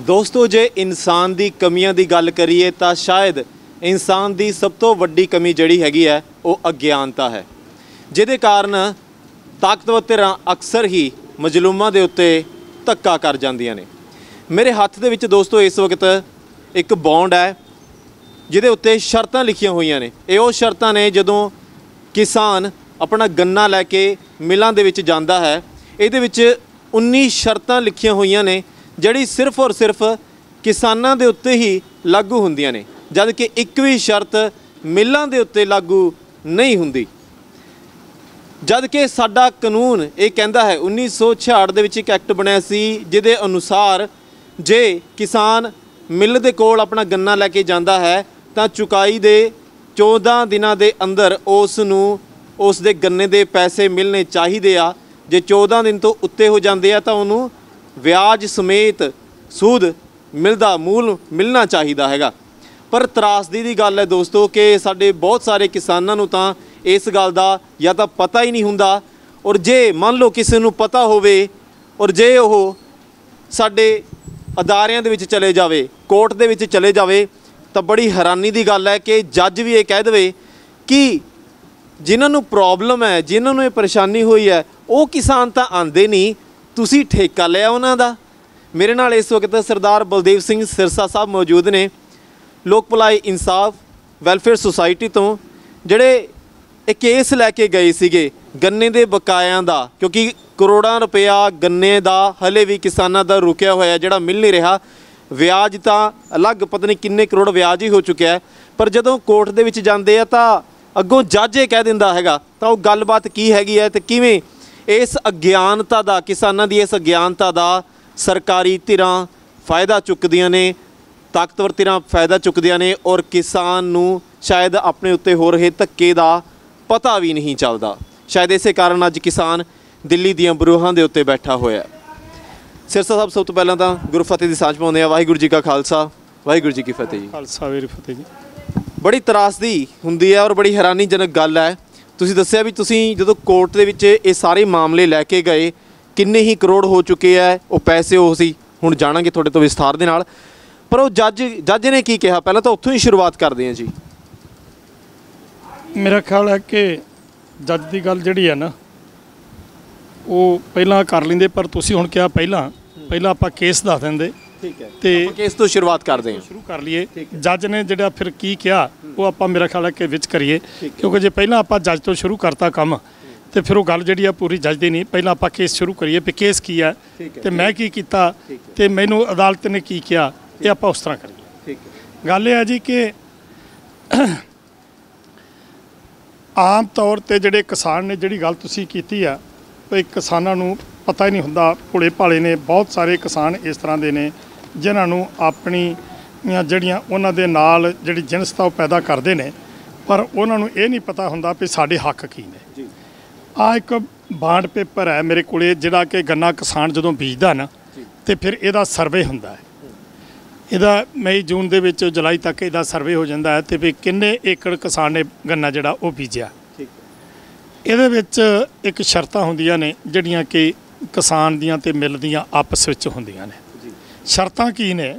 दोस्तों जे इंसान दी कमियां दी गल करिए तो शायद इंसान दी सब तो वड्डी कमी जिहड़ी हैगी है वो अज्ञानता है, जिहदे कारण ताकतवर धिरां अक्सर ही मजलूमां दे उत्ते धक्का कर जांदियां ने। मेरे हत्थ दे विच दोस्तों इस वक्त एक बॉन्ड है जिहदे उत्ते शर्तां लिखियां होईयां ने। ये वो शर्तां ने जदों किसान अपना गन्ना लैके मिलां दे विच जांदा है, इहदे विच 19 शर्तां लिखियां होईयां ने ਜਿਹੜੀ सिर्फ और सिर्फ किसानां दे उत्ते ही लागू ਹੁੰਦੀਆਂ ਨੇ, जद कि एक भी शर्त मिलां दे उत्ते लागू नहीं हुंदी। जद कि साडा कानून ये कहता है 1966 ਦੇ ਵਿੱਚ एक एक्ट ਬਣਿਆ ਸੀ ਜਿਹਦੇ अनुसार जे किसान मिल दे कोल अपना गन्ना लैके जाता है तो चुकाई दे 14 दिनों के अंदर उसनूं उस दे गन्ने दे पैसे मिलने चाहिए आ। जे 14 दिन तो उत्ते हो जाते हैं तो उन्होंने ਵਿਆਜ ਸਮੇਤ सूद मिलदा मूल मिलना चाहिए हैगा। पर त्रासदी की गल है दोस्तों कि साडे बहुत सारे किसानों नूं तां इस गल दा या तो पता ही नहीं हुंदा, और जे मान लो किसी नूं पता होवे और जे वो साडे अदारियां दे विच चले जावे, कोर्ट दे विच चले जावे, तो बड़ी हैरानी की गल है कि जज भी ये कह दे कि जिन्हां नूं प्रॉब्लम है, जिन्हां नूं ये परेशानी हुई है, वो किसान तो आंदे नहीं, तुसी ठेका लिया उन्हां दा। मेरे नाल इस वक्त सरदार बलदेव सिंह सिरसा साहब मौजूद ने, लोक भलाई इंसाफ वैलफेयर सोसाइटी तो, जिहड़े एक केस लैके गए सीगे गन्ने दे बकायां दा, क्योंकि करोड़ां रुपया गन्ने दा हले भी किसानां दा रुकिया होया जिहड़ा मिल नहीं रहा। व्याज तां अलग पता नहीं किन्ने करोड़ व्याज ही हो चुकिया है, पर जदों कोर्ट दे विच जांदे आ तां अग्गों जज ये कह दिंदा हैगा तां ओह गलबात की हैगी है ते किवें इस अज्ञानता का, किसानों की इस अज्ञानता का सरकारी धिरां फायदा चुकदियां ने, ताकतवर धिरां फायदा चुकदियां ने, और किसान नूं शायद अपने उत्ते हो रहे धक्के का पता भी नहीं चलता। शायद इस कारण अज किसान दिल्ली दीआं बरूहां दे उत्ते बैठा होया। सिरसा साहब सब तो पहलां तां गुरु फतेह दी सांझ पाउंदे आ। वाहिगुरू जी का खालसा, वाहिगुरू जी की फतेह जी। खालसा वीर फतेह जी। बड़ी त्रासदी हुंदी है और बड़ी हैरानीजनक गल है। तुसीं दस्सिया भी तुसीं जदों कोर्ट दे विच ये सारे मामले लैके गए, किन्ने ही करोड़ हो चुके हैं, वो पैसे वो सी हुण जाणांगे थोड़े तो विस्तार दे नाल। पर वो जज ने की कहा, पहलां तो उत्थों ही शुरुआत करदे हां जी। मेरा ख्याल है कि जज की गल जिहड़ी है ना वो पहलां कर लेंदे, पर तुसीं हुण किहा पहलां आपां केस दस दिंदे। ठीक है, ते केस तो शुरुआत करते हैं, शुरू कर लीए। जज ने जिहड़ा फिर की किया वो आपां मेरा ख्याल है कि विच करिए, क्योंकि जे पहलां आपां जज तो शुरू करता काम तो फिर वो गल जिहड़ी आ पूरी जज दी नहीं। पहलां आपां केस शुरू करिए भी केस की है ते मैं की कीता ते मैनूं अदालत ने की किया, ये आपां उस तरह करिए। गल ये है जी कि आम तौर पर जिहड़े किसान ने जिहड़ी गल तुसीं कीती है, भाई किसानां नूं पता ही नहीं हुंदा। भोले भाले ने बहुत सारे किसान इस तरह के ने जिन्हां नूं अपनी जड़ियाँ उन्हां दे नाल जिहड़ी जिनसता वो पैदा करते हैं, पर उन्हां नूं ये नहीं पता हुंदा भी साडे हक की ने। आ एक बांड पेपर है मेरे कोले जिहड़ा कि गन्ना किसान जदों बीजदा ना तो फिर इहदा सर्वे हुंदा है। इहदा मई जून दे विच जुलाई तक इहदा सर्वे हो जाता है तो भी किन्ने एकड़ किसान ने गन्ना जिहड़ा वो बीजिया। इहदे विच एक शर्तां हुंदियां ने जिहड़ियां कि किसान दियां ते मिल दियां आपस विच हुंदियां ने। शर्तां की ने?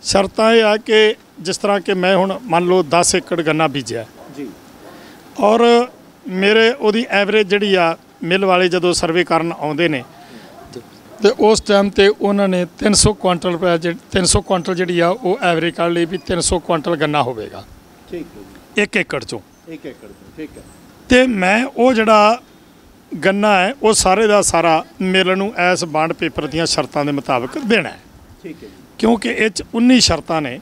शर्तां ये है कि जिस तरह कि मैं हुण मान लो 10 एकड़ गन्ना बीजिया जी, और मेरे ओदी एवरेज जिहड़ी आ मिल वाले जदों सर्वे करन आउंदे ने तो उस टाइम ते उन्होंने 300 क्वांटल रुपया 300 क्वांटल जिहड़ी आ वो एवरेज कर ली भी 300 क्वांटल गन्ना होवेगा एक एकड़ चों। ठीक है। तो मैं वो जिहड़ा गन्ना है वो सारे का सारा मिल नूं इस बांड पेपर दीयां शर्तां दे मुताबिक देना है। ठीक है। क्योंकि ये 19 शर्तां ने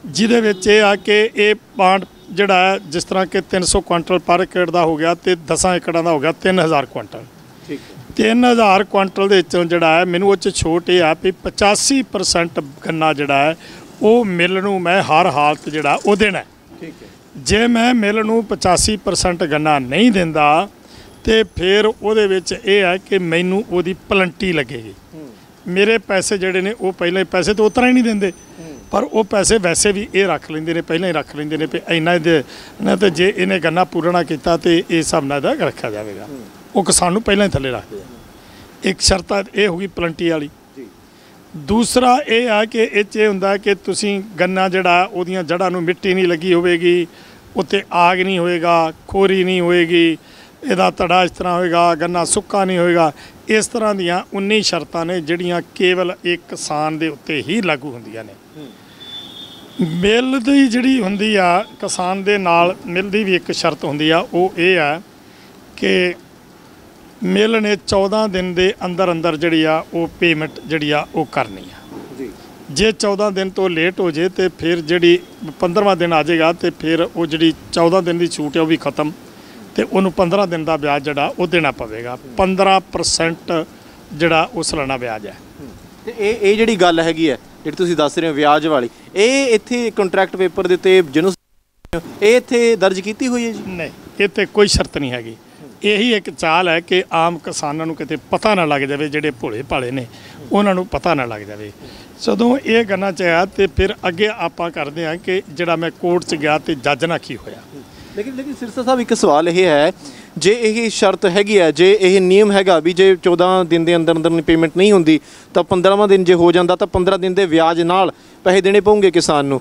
जिहदे विच ये आ कि ये बांड जिहड़ा है जिस तरह कि 300 क्वांटल पर एकड़ का हो गया तो 10 एकड़ां का हो गया 3000 क्वांटल। ठीक है। 3000 क्वांटल दे विचों जिहड़ा है मैनूं उह 'च छूट ये आ भी 85% गन्ना जिहड़ा है वो मिल नूं मैं हर हालत जिहड़ा वो देना है। ठीक है। जे मैं मिल नूं 85% गन्ना नहीं दिंदा तो फिर उहदे विच ये है कि मैनूं उहदी पलंटी लगेगी। मेरे पैसे जिहड़े ने वो पहले पैसे तो उतरा ही नहीं देंदे, पर वो पैसे वैसे भी ये रख लेंदे ने, पहले ही रख लेंदे ने भी इन्ना ना, तो जे इन्हें गन्ना पूरा ना किया तो इस हिसाब नाल रखा जाएगा। वो किसान नूं पहले ही थल्ले रखदे। एक शर्त ये होगी पलंटी वाली। ਦੂਸਰਾ ਇਹ ਆ ਕਿ ਇਹ 'ਚ ਇਹ ਹੁੰਦਾ ਕਿ ਤੁਸੀਂ ਗੰਨਾ ਜਿਹੜਾ ਉਹਦੀਆਂ ਜੜ੍ਹਾਂ ਨੂੰ ਮਿੱਟੀ ਨਹੀਂ ਲੱਗੀ ਹੋਵੇਗੀ, ਉੱਤੇ ਆਗ ਨਹੀਂ ਹੋਏਗਾ, ਖੋਰੀ ਨਹੀਂ ਹੋਏਗੀ, ਇਹਦਾ ਤੜਾ ਇਸ ਤਰ੍ਹਾਂ ਹੋਏਗਾ, ਗੰਨਾ ਸੁੱਕਾ ਨਹੀਂ ਹੋਏਗਾ। ਇਸ ਤਰ੍ਹਾਂ ਦੀਆਂ 19 ਸ਼ਰਤਾਂ ਨੇ ਜਿਹੜੀਆਂ ਕੇਵਲ ਇੱਕ ਕਿਸਾਨ ਦੇ ਉੱਤੇ ਹੀ ਲਾਗੂ ਹੁੰਦੀਆਂ ਨੇ। ਮਿੱਲ ਦੀ ਜਿਹੜੀ ਹੁੰਦੀ ਆ ਕਿਸਾਨ ਦੇ ਨਾਲ, ਮਿੱਲ ਦੀ ਵੀ ਇੱਕ ਸ਼ਰਤ ਹੁੰਦੀ ਆ, ਉਹ ਇਹ ਆ ਕਿ ਮਿੱਲ ਨੇ 14 ਦਿਨ ਦੇ ਅੰਦਰ ਅੰਦਰ ਜਿਹੜੀ ਆ ਉਹ ਪੇਮੈਂਟ ਜਿਹੜੀ ਆ ਉਹ ਕਰਨੀ ਆ ਜੀ। ਜੇ 14 ਦਿਨ ਤੋਂ ਲੇਟ ਹੋ ਜੇ ਤੇ ਫਿਰ ਜਿਹੜੀ 15ਵਾਂ ਦਿਨ ਆ ਜਾਏਗਾ ਤੇ ਫਿਰ ਉਹ ਜਿਹੜੀ 14 ਦਿਨ ਦੀ ਛੂਟ ਹੈ ਉਹ ਵੀ ਖਤਮ, ਤੇ ਉਹਨੂੰ 15 ਦਿਨ ਦਾ ਵਿਆਜ ਜਿਹੜਾ ਉਹ ਦੇਣਾ ਪਵੇਗਾ। 15% ਜਿਹੜਾ ਉਹ ਸਾਲਾਨਾ ਵਿਆਜ ਹੈ। ਤੇ ਇਹ ਜਿਹੜੀ ਗੱਲ ਹੈਗੀ ਹੈ ਜਿਹੜੀ ਤੁਸੀਂ ਦੱਸ ਰਹੇ ਹੋ ਵਿਆਜ ਵਾਲੀ, ਇਹ ਇੱਥੇ ਕੰਟਰੈਕਟ ਪੇਪਰ ਦੇ ਉੱਤੇ ਜਿਹਨੂੰ ਇਹ ਇੱਥੇ ਦਰਜ ਕੀਤੀ ਹੋਈ ਹੈ ਜੀ? ਨਹੀਂ, ਇਹ ਤੇ ਕੋਈ ਸ਼ਰਤ ਨਹੀਂ ਹੈਗੀ। ਇਹੀ ਇੱਕ ਚਾਲ ਹੈ ਕਿ ਆਮ ਕਿਸਾਨਾਂ ਨੂੰ ਕਿਤੇ ਪਤਾ ਨਾ ਲੱਗ ਜਾਵੇ, ਜਿਹੜੇ ਭੋਲੇ ਭਾਲੇ ਨੇ ਉਹਨਾਂ ਨੂੰ ਪਤਾ ਨਾ ਲੱਗ ਜਾਵੇ। ਜਦੋਂ ਇਹ ਕਰਨਾ ਚਾਹਿਆ ਤੇ ਫਿਰ ਅੱਗੇ ਆਪਾਂ ਕਰਦੇ ਹਾਂ ਕਿ ਜਿਹੜਾ ਮੈਂ ਕੋਰਟ 'ਚ ਗਿਆ ਤੇ ਜੱਜ ਨਾਲ ਕੀ ਹੋਇਆ। ਲੇਕਿਨ ਸਿਰਸਾ ਸਾਹਿਬ ਇੱਕ ਸਵਾਲ ਇਹ ਹੈ, ਜੇ ਇਹ ਸ਼ਰਤ ਹੈਗੀ ਹੈ, ਜੇ ਇਹ ਨਿਯਮ ਹੈਗਾ ਵੀ ਜੇ 14 ਦਿਨ ਦੇ ਅੰਦਰ ਅੰਦਰ ਪੇਮੈਂਟ ਨਹੀਂ ਹੁੰਦੀ ਤਾਂ 15ਵਾਂ ਦਿਨ ਜੇ ਹੋ ਜਾਂਦਾ ਤਾਂ 15 ਦਿਨ ਦੇ ਵਿਆਜ ਨਾਲ ਪੈਸੇ ਦੇਣੇ ਪਊਗੇ ਕਿਸਾਨ ਨੂੰ,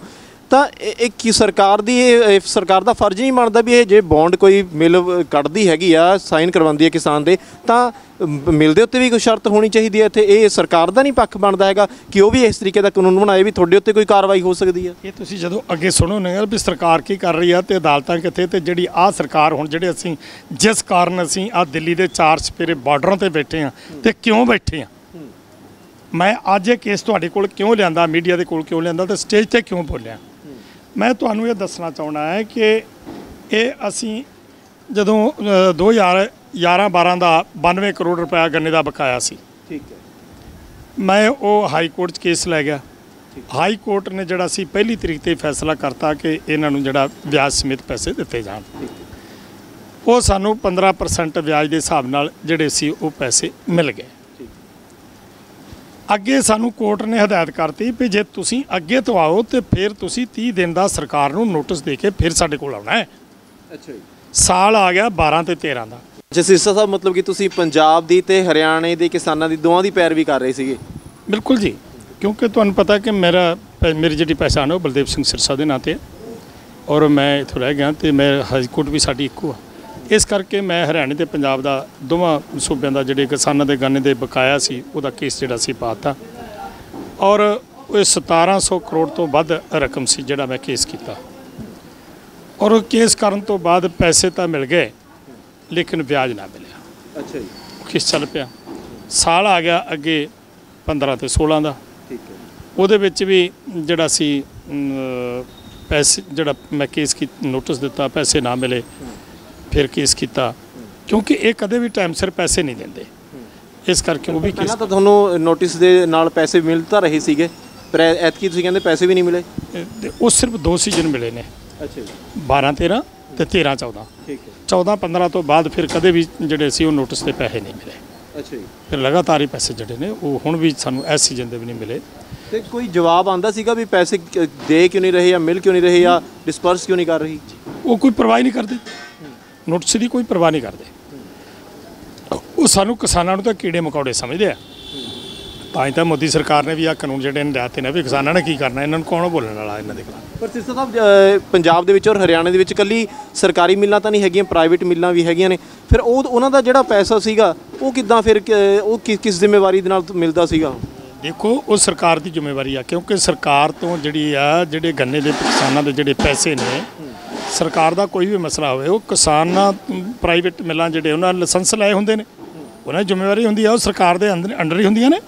ਤਾਂ ਇਹ ਕੀ ਸਰਕਾਰ ਦੀ ਇਹ ਸਰਕਾਰ ਦਾ ਫਰਜ਼ ਨਹੀਂ ਬਣਦਾ ਵੀ ਇਹ ਜੇ ਬੌਂਡ ਕੋਈ ਮਿਲ ਕੱਢਦੀ ਹੈਗੀ ਆ, ਸਾਈਨ ਕਰਵਾਉਂਦੀ ਹੈ ਕਿਸਾਨ ਦੇ, ਤਾਂ ਮਿਲ ਦੇ ਉੱਤੇ ਵੀ ਕੋਈ ਸ਼ਰਤ ਹੋਣੀ ਚਾਹੀਦੀ ਹੈ ਇੱਥੇ? ਇਹ ਸਰਕਾਰ ਦਾ ਨਹੀਂ ਪੱਖ ਬਣਦਾ ਹੈਗਾ ਕਿ ਉਹ ਵੀ ਇਸ ਤਰੀਕੇ ਦਾ ਕਾਨੂੰਨ ਬਣਾਏ ਵੀ ਤੁਹਾਡੇ ਉੱਤੇ ਕੋਈ ਕਾਰਵਾਈ ਹੋ ਸਕਦੀ ਹੈ? ਇਹ ਤੁਸੀਂ ਜਦੋਂ ਅੱਗੇ ਸੁਣੋ ਨਾ ਵੀ ਸਰਕਾਰ ਕੀ ਕਰ ਰਹੀ ਆ ਤੇ ਅਦਾਲਤਾਂ ਕਿੱਥੇ, ਤੇ ਜਿਹੜੀ ਆਹ ਸਰਕਾਰ ਹੁਣ ਜਿਹੜੇ ਅਸੀਂ ਜਿਸ ਕਾਰਨ ਅਸੀਂ ਆਹ ਦਿੱਲੀ ਦੇ 4 ਚੁਫੇਰੇ ਬਾਰਡਰਾਂ ਤੇ ਬੈਠੇ ਹਾਂ ਤੇ ਕਿਉਂ ਬੈਠੇ ਹਾਂ, ਮੈਂ ਅੱਜ ਇਹ ਕੇਸ ਤੁਹਾਡੇ ਕੋਲ ਕਿਉਂ ਲਿਆਂਦਾ, ਮੀਡੀਆ ਦੇ ਕੋਲ ਕਿਉਂ ਲਿਆਂਦਾ ਤੇ ਸਟੇਜ ਤੇ ਕਿਉਂ ਬੋਲਿਆ, ਮੈਂ ਤੁਹਾਨੂੰ ਇਹ ਦੱਸਣਾ ਚਾਹੁੰਦਾ ਹੈ ਕਿ ਇਹ ਅਸੀਂ ਜਦੋਂ 2011-12 ਦਾ 92 ਕਰੋੜ ਰੁਪਇਆ ਗੰਨੇ ਦਾ ਬਕਾਇਆ ਸੀ, ਠੀਕ ਹੈ, ਮੈਂ ਉਹ ਹਾਈ ਕੋਰਟ 'ਚ ਕੇਸ ਲੈ ਗਿਆ। ਹਾਈ ਕੋਰਟ ਨੇ ਜਿਹੜਾ ਸੀ 1 ਤਰੀਕ ਤੇ ਫੈਸਲਾ ਕਰਤਾ ਕਿ ਇਹਨਾਂ ਨੂੰ ਜਿਹੜਾ ਵਿਆਜ ਸਮੇਤ ਪੈਸੇ ਦਿੱਤੇ ਜਾਣ। ਉਹ ਸਾਨੂੰ 15% ਵਿਆਜ ਦੇ ਹਿਸਾਬ ਨਾਲ ਜਿਹੜੇ ਸੀ ਉਹ ਪੈਸੇ ਮਿਲ ਗਏ। ਅੱਗੇ ਸਾਨੂੰ ਕੋਰਟ ਨੇ ਹਦਾਇਤ ਕਰਤੀ ਵੀ ਜੇ ਤੁਸੀਂ ਅੱਗੇ ਤੋਂ ਆਓ ਤੇ ਫਿਰ ਤੁਸੀਂ 30 ਦਿਨ ਦਾ ਸਰਕਾਰ ਨੂੰ ਨੋਟਿਸ ਦੇ ਕੇ ਫਿਰ ਸਾਡੇ ਕੋਲ ਆਉਣਾ ਹੈ। ਅੱਛਾ ਜੀ। ਸਾਲ ਆ ਗਿਆ 12 ਤੇ 13 ਦਾ। ਅੱਛਾ ਸਿਰਸਾ ਸਾਹਿਬ, ਮਤਲਬ ਕਿ ਤੁਸੀਂ ਪੰਜਾਬ ਦੀ ਤੇ ਹਰਿਆਣੇ ਦੇ ਕਿਸਾਨਾਂ ਦੀ ਦੋਵਾਂ ਦੀ ਪੈਰਵੀ ਕਰ ਰਹੇ ਸੀਗੇ? ਬਿਲਕੁਲ ਜੀ, ਕਿਉਂਕਿ ਤੁਹਾਨੂੰ ਪਤਾ ਕਿ ਮੇਰੀ ਜਿਹੜੀ ਪਹਿਚਾਣ ਉਹ ਬਲਦੇਵ ਸਿੰਘ ਸਿਰਸਾ ਦੇ ਨਾਂ 'ਤੇ, ਔਰ ਮੈਂ ਇੱਥੋਂ ਰਹਿ ਗਿਆ ਤੇ ਮੈਂ ਹਾਈ ਕੋਰਟ ਵੀ ਸਾਡੀ ਇੱਕੋ ਆ। ਇਸ ਕਰਕੇ ਮੈਂ ਹਰਿਆਣੇ ਤੇ ਪੰਜਾਬ ਦਾ ਦੋਵਾਂ ਸੂਬਿਆਂ ਦਾ ਜਿਹੜੇ ਕਿਸਾਨਾਂ ਦੇ ਗੰਨੇ ਦੇ ਬਕਾਇਆ ਸੀ ਉਹਦਾ ਕੇਸ ਜਿਹੜਾ ਸੀ ਪਾਤਾ, ਔਰ ਉਹ 1700 ਕਰੋੜ ਤੋਂ ਵੱਧ ਰਕਮ ਸੀ ਜਿਹੜਾ ਮੈਂ ਕੇਸ ਕੀਤਾ, ਔਰ ਉਹ ਕੇਸ ਕਰਨ ਤੋਂ ਬਾਅਦ ਪੈਸੇ ਤਾਂ ਮਿਲ ਗਏ ਲੇਕਿਨ ਵਿਆਜ ਨਾ ਮਿਲਿਆ। ਅੱਛਾ ਜੀ। ਕੇਸ ਚੱਲ ਪਿਆ, ਸਾਲ ਆ ਗਿਆ ਅੱਗੇ 15 ਤੇ 16 ਦਾ। ਠੀਕ ਹੈ। ਉਹਦੇ ਵਿੱਚ ਵੀ ਜਿਹੜਾ ਸੀ ਪੈਸੇ ਜਿਹੜਾ ਮੈਂ ਕੇਸ ਕੀ ਨੋਟਿਸ ਦਿੱਤਾ, ਪੈਸੇ ਨਾ ਮਿਲੇ, ਫਿਰ ਕੇਸ ਕੀਤਾ, ਕਿਉਂਕਿ ਇਹ ਕਦੇ ਵੀ ਟਾਈਮ ਸਿਰ ਪੈਸੇ ਨਹੀਂ ਦਿੰਦੇ, ਇਸ ਕਰਕੇ ਉਹ ਵੀ ਕੇਸ। ਤਾਂ ਤੁਹਾਨੂੰ ਨੋਟਿਸ ਦੇ ਨਾਲ ਪੈਸੇ ਮਿਲ ਤਾਂ ਰਹੇ ਸੀਗੇ, ਪਰ ਐਤਕੀ ਤੁਸੀਂ ਕਹਿੰਦੇ ਪੈਸੇ ਵੀ ਨਹੀਂ ਮਿਲੇ? ਉਹ ਸਿਰਫ 2 ਸੀਜ਼ਨ ਮਿਲੇ ਨੇ। ਅੱਛਾ ਜੀ। 12-13 ਤੇ 13-14। ਠੀਕ ਹੈ। 14-15 ਤੋਂ ਬਾਅਦ ਫਿਰ ਕਦੇ ਵੀ ਜਿਹੜੇ ਸੀ ਉਹ ਨੋਟਿਸ ਦੇ ਪੈਸੇ ਨਹੀਂ ਮਿਲੇ। ਅੱਛਾ ਜੀ। ਫਿਰ ਲਗਾਤਾਰ ਹੀ ਪੈਸੇ ਜਿਹੜੇ ਨੇ ਉਹ ਹੁਣ ਵੀ ਸਾਨੂੰ ਇਸ ਸੀਜ਼ਨ ਦੇ ਵੀ ਨਹੀਂ ਮਿਲੇ। ਤੇ ਕੋਈ ਜਵਾਬ ਆਂਦਾ ਸੀਗਾ ਵੀ ਪੈਸੇ ਦੇ ਕਿਉਂ ਨਹੀਂ ਰਹੇ ਜਾਂ ਮਿਲ ਕਿਉਂ ਨਹੀਂ ਰਹੇ ਜਾਂ ਡਿਸਪਰਸ ਕਿਉਂ ਨਹੀਂ ਕਰ ਰਹੀ? ਉਹ ਕੋਈ ਪਰਵਾਹ ਨਹੀਂ ਕਰਦੇ, ਨੋਟਿਸ ਦੀ ਕੋਈ ਪਰਵਾਹ ਨਹੀਂ ਕਰਦੇ। ਉਹ ਸਾਨੂੰ ਕਿਸਾਨਾਂ ਨੂੰ ਤਾਂ ਕੀੜੇ ਮਕੌੜੇ ਸਮਝਦੇ ਆ, ਤਾਂ ਹੀ ਤਾਂ ਮੋਦੀ ਸਰਕਾਰ ਨੇ ਵੀ ਆਹ ਕਾਨੂੰਨ ਜਿਹੜੇ ਨੇ ਲਿਆਤੇ ਨੇ ਵੀ ਕਿਸਾਨਾਂ ਨੇ ਕੀ ਕਰਨਾ, ਇਹਨਾਂ ਨੂੰ ਕੌਣ ਬੋਲਣ ਵਾਲਾ ਇਹਨਾਂ ਦੇ ਖਿਲਾਫ। ਪਰ ਸਿਰਸਾ ਸਾਹਿਬ, ਪੰਜਾਬ ਦੇ ਵਿੱਚ ਔਰ ਹਰਿਆਣਾ ਦੇ ਵਿੱਚ ਇਕੱਲੀ ਸਰਕਾਰੀ ਮਿੱਲਾਂ ਤਾਂ ਨਹੀਂ ਹੈਗੀਆਂ, ਪ੍ਰਾਈਵੇਟ ਮਿੱਲਾਂ ਵੀ ਹੈਗੀਆਂ ਨੇ, ਫਿਰ ਉਹਨਾਂ ਦਾ ਜਿਹੜਾ ਪੈਸਾ ਸੀਗਾ ਉਹ ਕਿੱਦਾਂ ਫਿਰ ਉਹ ਕਿਸ ਜ਼ਿੰਮੇਵਾਰੀ ਦੇ ਨਾਲ ਮਿਲਦਾ ਸੀਗਾ? ਦੇਖੋ, ਉਹ ਸਰਕਾਰ ਦੀ ਜ਼ਿੰਮੇਵਾਰੀ ਆ, ਕਿਉਂਕਿ ਸਰਕਾਰ ਤੋਂ ਜਿਹੜੀ ਆ ਜਿਹੜੇ ਗੰਨੇ ਦੇ ਕਿਸਾਨਾਂ ਦੇ ਜਿਹੜੇ ਪੈਸੇ ਨੇ, ਸਰਕਾਰ ਦਾ ਕੋਈ ਵੀ ਮਸਲਾ ਹੋਵੇ, ਉਹ ਕਿਸਾਨਾਂ ਪ੍ਰਾਈਵੇਟ ਮਿੱਲਾਂ ਜਿਹੜੇ ਉਹਨਾਂ ਲਾਇਸੈਂਸ ਲਏ ਹੁੰਦੇ ਨੇ, ਉਹਨਾਂ ਦੀ ਜ਼ਿੰਮੇਵਾਰੀ ਹੁੰਦੀ ਆ, ਉਹ ਸਰਕਾਰ ਦੇ ਅੰਡਰ ਹੀ ਹੁੰਦੀਆਂ ਨੇ।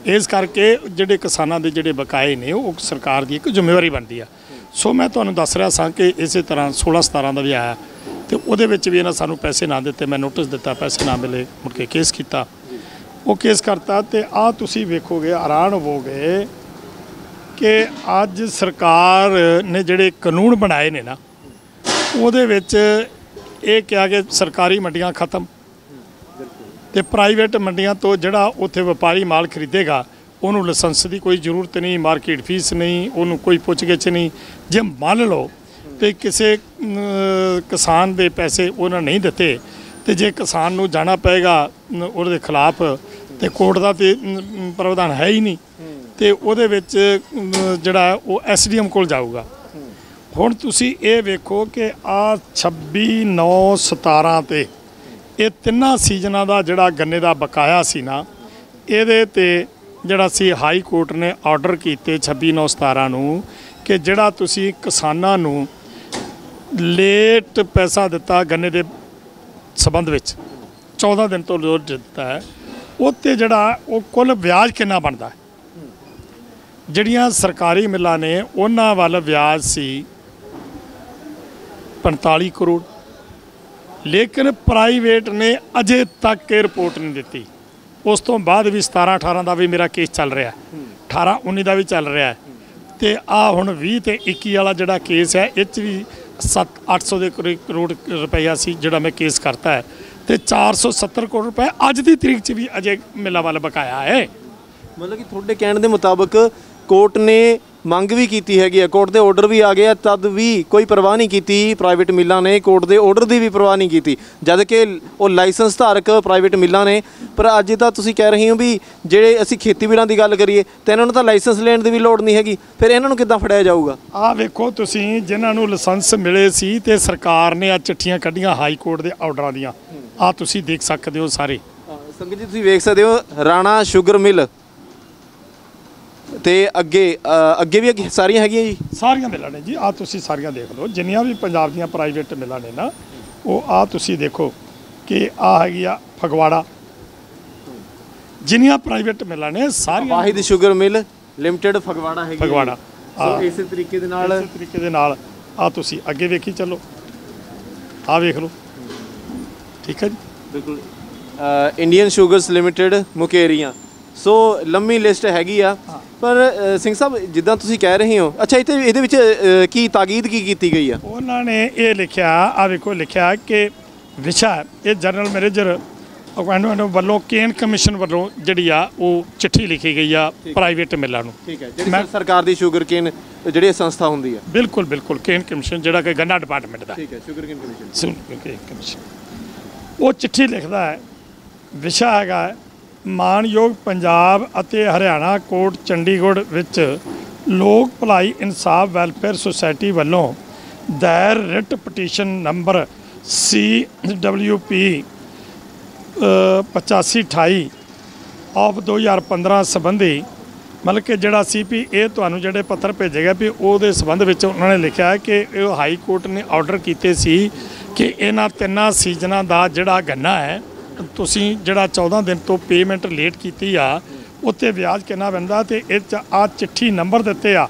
ਇਸ ਕਰਕੇ ਜਿਹੜੇ ਕਿਸਾਨਾਂ ਦੇ ਜਿਹੜੇ ਬਕਾਏ ਨੇ ਉਹ ਸਰਕਾਰ ਦੀ ਇੱਕ ਜ਼ਿੰਮੇਵਾਰੀ ਬਣਦੀ ਆ। ਸੋ ਮੈਂ ਤੁਹਾਨੂੰ ਦੱਸ ਰਿਹਾ ਸਾਂ ਕਿ ਇਸੇ ਤਰ੍ਹਾਂ 16-17 ਦਾ ਵੀ ਆਇਆ ਤੇ ਉਹਦੇ ਵਿੱਚ ਵੀ ਇਹਨਾਂ ਸਾਨੂੰ ਪੈਸੇ ਨਾ ਦਿੱਤੇ, ਮੈਂ ਨੋਟਿਸ ਦਿੱਤਾ, ਪੈਸੇ ਨਾ ਮਿਲੇ, ਮੁੜ ਕੇ ਕੇਸ ਕੀਤਾ, ਉਹ ਕੇਸ ਕਰਤਾ। ਤੇ ਆਹ ਤੁਸੀਂ ਵੇਖੋਗੇ, ਹੈਰਾਨ ਹੋਵੋਗੇ ਕਿ ਅੱਜ ਸਰਕਾਰ ਨੇ ਜਿਹੜੇ ਕਾਨੂੰਨ ਬਣਾਏ ਨੇ ਨਾ, ਉਹਦੇ ਵਿੱਚ ਇਹ ਕਿਹਾ ਕਿ ਸਰਕਾਰੀ ਮੰਡੀਆਂ ਖਤਮ ਤੇ ਪ੍ਰਾਈਵੇਟ ਮੰਡੀਆਂ ਤੋਂ ਜਿਹੜਾ ਉੱਥੇ ਵਪਾਰੀ ਮਾਲ ਖਰੀਦੇਗਾ ਉਹਨੂੰ ਲਾਇਸੈਂਸ ਦੀ ਕੋਈ ਜ਼ਰੂਰਤ ਨਹੀਂ, ਮਾਰਕੀਟ ਫੀਸ ਨਹੀਂ, ਉਹਨੂੰ ਕੋਈ ਪੁੱਛਗਿੱਛ ਨਹੀਂ। ਜੇ ਮੰਨ ਲਓ ਤੇ ਕਿਸੇ ਕਿਸਾਨ ਦੇ ਪੈਸੇ ਉਹਨਾਂ ਨਹੀਂ ਦਿੱਤੇ ਤੇ ਜੇ ਕਿਸਾਨ ਨੂੰ ਜਾਣਾ ਪਏਗਾ ਉਹਦੇ ਖਿਲਾਫ ਤੇ ਕੋਰਟ ਦਾ ਤੇ ਪ੍ਰਾਵਧਾਨ ਹੈ ਹੀ ਨਹੀਂ, ਤੇ ਉਹਦੇ ਵਿੱਚ ਜਿਹੜਾ ਉਹ ਐਸਡੀਐਮ ਕੋਲ ਜਾਊਗਾ। ਹੁਣ ਤੁਸੀਂ ਇਹ ਵੇਖੋ ਕਿ ਆ 26 9 17 ਤੇ ਇਹ ਤਿੰਨਾਂ ਸੀਜ਼ਨਾਂ ਦਾ ਜਿਹੜਾ ਗੰਨੇ ਦਾ ਬਕਾਇਆ ਸੀ ਨਾ, ਇਹਦੇ ਤੇ ਜਿਹੜਾ ਸੀ ਹਾਈ ਕੋਰਟ ਨੇ ਆਰਡਰ ਕੀਤੇ 26 9 17 ਨੂੰ ਕਿ ਜਿਹੜਾ ਤੁਸੀਂ ਕਿਸਾਨਾਂ ਨੂੰ ਲੇਟ ਪੈਸਾ ਦਿੱਤਾ ਗੰਨੇ ਦੇ ਸੰਬੰਧ ਵਿੱਚ 14 ਦਿਨ ਤੋਂ ਲੇਟ ਦਿੱਤਾ ਹੈ, ਉੱਤੇ ਜਿਹੜਾ ਉਹ ਕੁੱਲ ਵਿਆਜ ਕਿੰਨਾ ਬਣਦਾ ਹੈ। ਜਿਹੜੀਆਂ ਸਰਕਾਰੀ ਮਿੱਲਾਂ ਨੇ ਉਹਨਾਂ ਵੱਲ ਵਿਆਜ ਸੀ 45 ਕਰੋੜ, ਲੇਕਿਨ ਪ੍ਰਾਈਵੇਟ ਨੇ ਅਜੇ ਤੱਕ ਇਹ ਰਿਪੋਰਟ ਨਹੀਂ ਦਿੱਤੀ। ਉਸ ਤੋਂ ਬਾਅਦ ਵੀ 17 18 ਦਾ ਵੀ ਮੇਰਾ ਕੇਸ ਚੱਲ ਰਿਹਾ, 18 19 ਦਾ ਵੀ ਚੱਲ ਰਿਹਾ, ਤੇ ਆ ਹੁਣ 20 ਤੇ 21 ਵਾਲਾ ਜਿਹੜਾ ਕੇਸ ਹੈ ਇਹ 'ਚ ਵੀ 800 ਦੇ ਕਰੋੜ ਰੁਪਈਆ ਸੀ ਜਿਹੜਾ ਮੈਂ ਕੇਸ ਕਰਤਾ ਹੈ, ਤੇ 470 ਕਰੋੜ ਰੁਪਏ ਅੱਜ ਦੀ ਤਰੀਕ 'ਚ ਵੀ ਅਜੇ ਮਿਲਾਂ ਵੱਲ ਬਕਾਇਆ ਹੈ। ਮਤਲਬ ਕਿ ਤੁਹਾਡੇ ਕਹਿਣ ਦੇ ਮੁਤਾਬਕ ਕੋਰਟ ਨੇ ਮੰਗ ਵੀ ਕੀਤੀ ਹੈਗੀ ਆ, ਕੋਰਟ ਦੇ ਆਰਡਰ ਵੀ ਆ ਗਏ ਆ, ਤਦ ਵੀ ਕੋਈ ਪਰਵਾਹ ਨਹੀਂ ਕੀਤੀ ਪ੍ਰਾਈਵੇਟ ਮਿੱਲਾਂ ਨੇ, ਕੋਰਟ ਦੇ ਆਰਡਰ ਦੀ ਵੀ ਪਰਵਾਹ ਨਹੀਂ ਕੀਤੀ, ਜਦ ਕਿ ਉਹ ਲਾਇਸੈਂਸ ਧਾਰਕ ਪ੍ਰਾਈਵੇਟ ਮਿੱਲਾਂ ਨੇ। ਪਰ ਅੱਜ ਤਾਂ ਤੁਸੀਂ ਕਹਿ ਰਹੇ ਹੋ ਵੀ ਜਿਹੜੇ ਅਸੀਂ ਖੇਤੀ ਬਿੱਲਾਂ ਦੀ ਗੱਲ ਕਰੀਏ ਤਾਂ ਇਹਨਾਂ ਨੂੰ ਤਾਂ ਲਾਇਸੈਂਸ ਲੈਣ ਦੀ ਵੀ ਲੋੜ ਨਹੀਂ ਹੈਗੀ, ਫਿਰ ਇਹਨਾਂ ਨੂੰ ਕਿੱਦਾਂ ਫੜਿਆ ਜਾਊਗਾ? ਆਹ ਵੇਖੋ ਤੁਸੀਂ, ਜਿਨ੍ਹਾਂ ਨੂੰ ਲਾਇਸੈਂਸ ਮਿਲੇ ਸੀ ਤੇ ਸਰਕਾਰ ਨੇ ਆ ਚਿੱਠੀਆਂ ਕੱਢੀਆਂ ਹਾਈ ਕੋਰਟ ਦੇ ਆਰਡਰਾਂ ਦੀਆਂ, ਆਹ ਤੁਸੀਂ ਦੇਖ ਸਕਦੇ ਹੋ ਸਾਰੇ। ਸੰਗਤ ਜੀ ਤੁਸੀਂ ਵੇਖ ਸਕਦੇ ਹੋ ਰਾਣਾ ਸ਼ੂਗਰ ਮਿਲ ਤੇ ਅੱਗੇ ਵੀ ਸਾਰੀਆਂ ਹੈਗੀਆਂ ਜੀ, ਸਾਰੀਆਂ ਮਿਲਾਂ ਨੇ ਜੀ। ਆਹ ਤੁਸੀਂ ਸਾਰੀਆਂ ਦੇਖ ਲਓ, ਜਿੰਨੀਆਂ ਵੀ ਪੰਜਾਬ ਦੀਆਂ ਪ੍ਰਾਈਵੇਟ ਮਿਲਾਂ ਨੇ ਨਾ, ਉਹ ਆਹ ਤੁਸੀਂ ਦੇਖੋ ਕਿ ਆਹ ਹੈਗੀ ਆ ਫਗਵਾੜਾ, ਜਿੰਨੀਆਂ ਪ੍ਰਾਈਵੇਟ ਮਿਲਾਂ ਨੇ ਸਾਰੀਆਂ। ਵਾਹਿਦ ਸ਼ੂਗਰ ਮਿਲ ਲਿਮਟਿਡ ਫਗਵਾੜਾ ਹੈਗੀ, ਫਗਵਾੜਾ। ਸੋ ਇਸੇ ਤਰੀਕੇ ਦੇ ਨਾਲ ਆਹ ਤੁਸੀਂ ਅੱਗੇ ਵੇਖੀ ਚੱਲੋ, ਆਹ ਵੇਖ ਲਓ, ਠੀਕ ਹੈ ਜੀ, ਬਿਲਕੁਲ। ਇੰਡੀਅਨ ਸ਼ੂਗਰਸ ਲਿਮਟਿਡ ਮੁਕੇਰੀਆਂ, ਸੋ ਲੰਮੀ ਲਿਸਟ ਹੈਗੀ ਆ। ਪਰ ਸਿੰਘ ਸਾਹਿਬ ਜਿੱਦਾਂ ਤੁਸੀਂ ਕਹਿ ਰਹੇ ਹੋ, ਅੱਛਾ ਇੱਥੇ ਇਹਦੇ ਵਿੱਚ ਕੀ ਤਾਕੀਦ ਕੀ ਕੀਤੀ ਗਈ ਆ? ਉਹਨਾਂ ਨੇ ਇਹ ਲਿਖਿਆ, ਆ ਵੇਖੋ ਲਿਖਿਆ ਕਿ ਵਿਸ਼ਾ ਇਹ ਜਨਰਲ ਮੈਨੇਜਰ ਵੱਲੋਂ ਕੇਨ ਕਮਿਸ਼ਨ ਵੱਲੋਂ ਜਿਹੜੀ ਆ ਉਹ ਚਿੱਠੀ ਲਿਖੀ ਗਈ ਆ ਪ੍ਰਾਈਵੇਟ ਮਿੱਲਾਂ ਨੂੰ। ਠੀਕ ਹੈ, ਜਿਹੜੀ ਸਰਕਾਰ ਦੀ ਸ਼ੂਗਰ ਕੇਨ ਜਿਹੜੀ ਸੰਸਥਾ ਹੁੰਦੀ ਆ। ਬਿਲਕੁਲ ਬਿਲਕੁਲ, ਕੇਨ ਕਮਿਸ਼ਨ ਜਿਹੜਾ ਕਿ ਗੰਨਾ ਡਿਪਾਰਟਮੈਂਟ ਦਾ। ਠੀਕ ਹੈ, ਸ਼ੂਗਰ ਕੇਨ ਕਮਿਸ਼ਨ। ਉਹ ਚਿੱਠੀ ਲਿਖਦਾ ਹੈ, ਵਿਸ਼ਾ ਹੈਗਾ ਮਾਣਯੋਗ ਪੰਜਾਬ ਅਤੇ ਹਰਿਆਣਾ ਕੋਰਟ ਚੰਡੀਗੜ੍ਹ ਵਿੱਚ ਲੋਕ ਭਲਾਈ ਇਨਸਾਫ ਵੈਲਫੇਅਰ ਸੁਸਾਇਟੀ ਵੱਲੋਂ ਦਾਇਰ writ petition number CWP 8528 of 2015 ਸੰਬੰਧੀ, ਮਤਲਬ ਕਿ ਜਿਹੜਾ CP ਇਹ ਤੁਹਾਨੂੰ ਜਿਹੜੇ ਪੱਤਰ ਭੇਜੇ ਗਏ ਵੀ ਉਹਦੇ ਸੰਬੰਧ ਵਿੱਚ ਉਹਨਾਂ ਨੇ ਲਿਖਿਆ ਕਿ ਇਹ ਹਾਈ ਕੋਰਟ ਨੇ ਆਰਡਰ ਕੀਤੇ ਸੀ ਕਿ ਇਹਨਾਂ ਤਿੰਨਾਂ ਸੀਜ਼ਨਾਂ ਦਾ ਜਿਹੜਾ ਗੰਨਾ ਹੈ ਤੁਸੀਂ ਜਿਹੜਾ 14 ਦਿਨ ਤੋਂ ਪੇਮੈਂਟ ਲੇਟ ਕੀਤੀ ਆ ਉੱਤੇ ਵਿਆਜ ਕਿੰਨਾ ਪੈਂਦਾ, ਤੇ ਇਹ 'ਚ ਆ ਚਿੱਠੀ ਨੰਬਰ ਦਿੱਤੇ ਆ।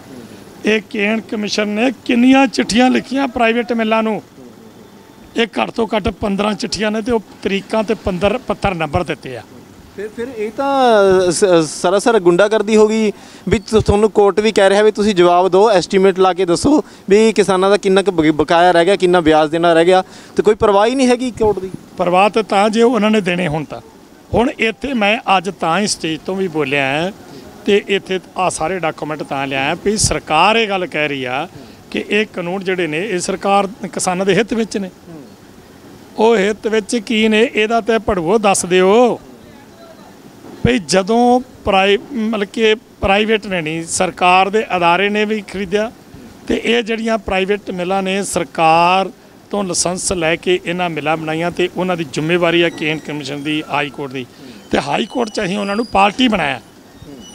ਇਹ ਕੇਨ ਕਮਿਸ਼ਨ ਨੇ ਕਿੰਨੀਆਂ ਚਿੱਠੀਆਂ ਲਿਖੀਆਂ ਪ੍ਰਾਈਵੇਟ ਮਿੱਲਾਂ ਨੂੰ, ਇਹ ਘੱਟ ਤੋਂ ਘੱਟ 15 ਚਿੱਠੀਆਂ ਨੇ, ਤੇ ਉਹ ਤਰੀਕਾਂ ਤੇ 15 ਪੱਤਰ ਨੰਬਰ ਦਿੱਤੇ ਆ। ਫਿਰ ਇਹ ਤਾਂ ਸਰਾਸਰ ਗੁੰਡਾਗਰਦੀ ਹੋ ਗਈ ਵੀ ਤੁਹਾਨੂੰ ਕੋਰਟ ਵੀ ਕਹਿ ਰਿਹਾ ਵੀ ਤੁਸੀਂ ਜਵਾਬ ਦਿਓ, ਐਸਟੀਮੇਟ ਲਾ ਕੇ ਦੱਸੋ ਵੀ ਕਿਸਾਨਾਂ ਦਾ ਕਿੰਨਾ ਕੁ ਬਕਾਇਆ ਰਹਿ ਗਿਆ, ਕਿੰਨਾ ਵਿਆਜ ਦੇਣਾ ਰਹਿ ਗਿਆ, ਤੇ ਕੋਈ ਪਰਵਾਹ ਹੀ ਨਹੀਂ ਹੈਗੀ ਕੋਰਟ ਦੀ। ਪਰਵਾਹ ਤਾਂ ਜੇ ਉਹਨਾਂ ਨੇ ਦੇਣੇ ਹੁਣ ਤਾਂ। ਹੁਣ ਇੱਥੇ ਮੈਂ ਅੱਜ ਤਾਂ ਹੀ ਸਟੇਜ ਤੋਂ ਵੀ ਬੋਲਿਆ ਤੇ ਇੱਥੇ ਆ ਸਾਰੇ ਡਾਕੂਮੈਂਟ ਤਾਂ ਲਿਆਇਆ ਵੀ ਸਰਕਾਰ ਇਹ ਗੱਲ ਕਹਿ ਰਹੀ ਆ ਕਿ ਇਹ ਕਾਨੂੰਨ ਜਿਹੜੇ ਨੇ ਇਹ ਸਰਕਾਰ ਕਿਸਾਨਾਂ ਦੇ ਹਿੱਤ ਵਿੱਚ ਨੇ। ਉਹ ਹਿੱਤ ਵਿੱਚ ਕੀ ਨੇ ਇਹਦਾ ਤੇ ਭੜਵੋ ਦੱਸ ਦਿਓ ਭਈ। ਜਦੋਂ ਮਤਲਬ ਕਿ ਪ੍ਰਾਈਵੇਟ ਨੇ ਨਹੀਂ, ਸਰਕਾਰ ਦੇ ਅਦਾਰੇ ਨੇ ਵੀ ਖਰੀਦਿਆ, ਤੇ ਇਹ ਜਿਹੜੀਆਂ ਪ੍ਰਾਈਵੇਟ ਮਿੱਲਾਂ ਨੇ ਸਰਕਾਰ ਤੋਂ ਲਾਇਸੈਂਸ ਲੈ ਕੇ ਇਹਨਾਂ ਮਿੱਲਾਂ ਬਣਾਈਆਂ, ਤੇ ਉਹਨਾਂ ਦੀ ਜ਼ਿੰਮੇਵਾਰੀ ਹੈ ਕੇਨ ਕਮਿਸ਼ਨ ਦੀ, ਹਾਈ ਕੋਰਟ ਦੀ, ਤੇ ਹਾਈ ਕੋਰਟ 'ਚ ਅਸੀਂ ਉਹਨਾਂ ਨੂੰ ਪਾਰਟੀ ਬਣਾਇਆ।